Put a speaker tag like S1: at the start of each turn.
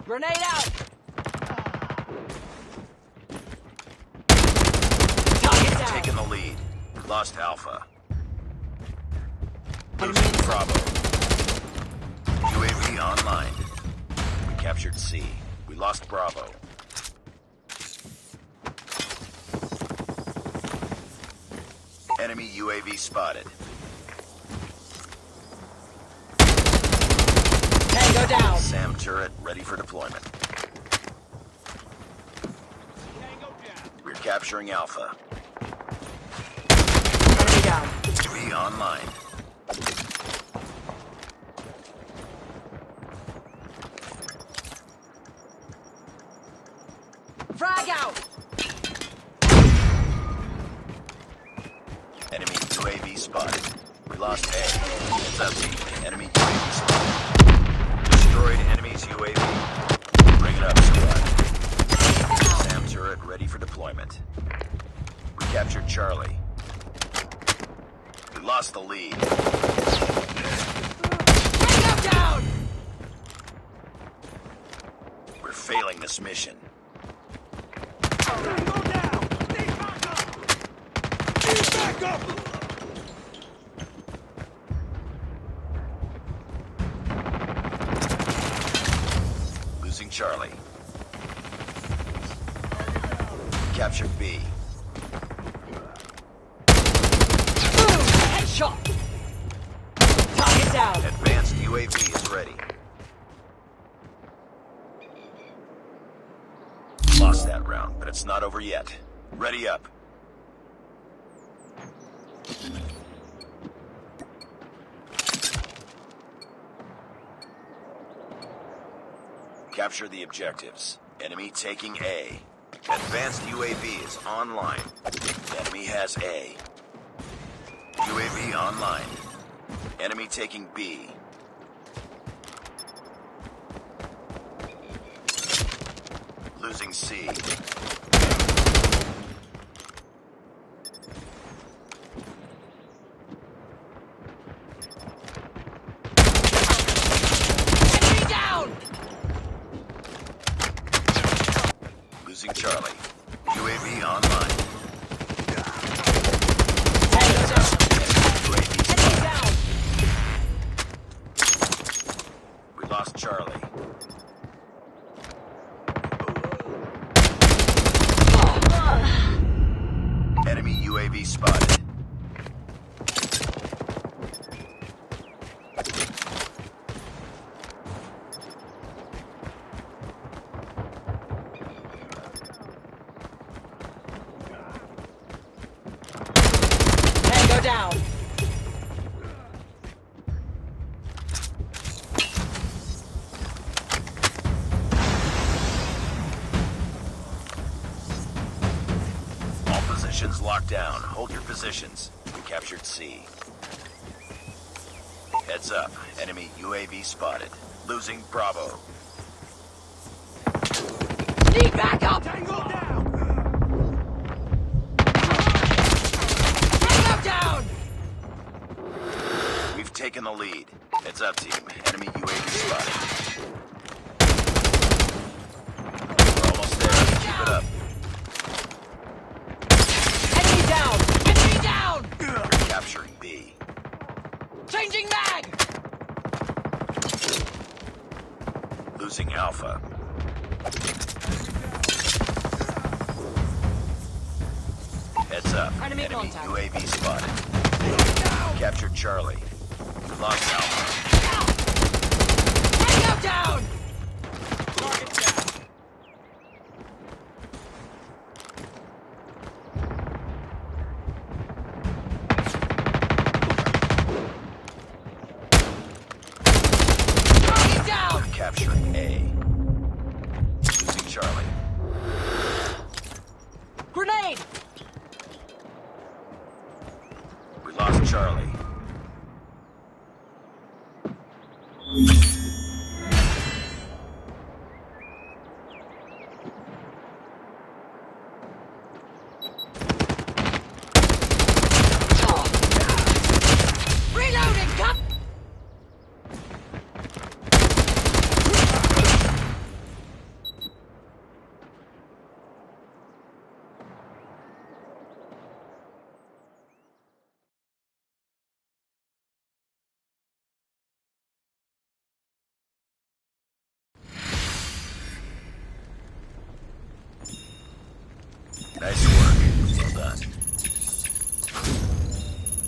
S1: Grenade out! Target down!
S2: Taking the lead. Lost Alpha.
S1: Enemy
S2: Losing
S1: in
S2: Bravo. UAV online. We captured C. We lost Bravo. Enemy UAV spotted.
S1: Tango down!
S2: SAM turret ready for deployment. We're capturing Alpha.
S1: Enemy down.
S2: UAV online.
S1: Frag out!
S2: Enemy UAV spotted. We lost A. It's up team. Enemy UAV spotted. Destroyed enemy's UAV. Bring it up, squad. SAM turret ready for deployment. We captured Charlie. We lost the lead.
S1: Tango down!
S2: We're failing this mission.
S3: Go down! Stay back up! Stay back up!
S2: Losing Charlie. Captured B.
S1: Boom! Headshot! Target down!
S2: Advanced UAV is ready. Lost that round, but it's not over yet. Ready up. Capture the objectives. Enemy taking A. Advanced UAV is online. Enemy has A. UAV online. Enemy taking B. Losing C.
S1: Enemy down!
S2: Losing Charlie. UAV online.
S1: Tango down!
S2: UAV
S1: Enemy
S2: spotted.
S1: down!
S2: We lost Charlie. Enemy UAV spotted.
S1: Tango down!
S2: All positions locked down. Hold your positions. We captured C. Heads up. Enemy UAV spotted. Losing Bravo.
S1: Need backup!
S3: Tango down!
S1: Tango down!
S2: We've taken the lead. Heads up, team. Enemy UAV spotted. We're almost there. Keep it up.
S1: Enemy down! Enemy down!
S2: We're capturing B.
S1: Changing mag!
S2: Losing Alpha. Heads up.
S1: Enemy contact.
S2: UAV spotted. Captured Charlie. Lost Alpha.
S1: Tango down!
S3: Target down!
S1: Target down!
S2: Capturing A. Losing Charlie. Charlie.
S1: Reloading, come!
S2: Nice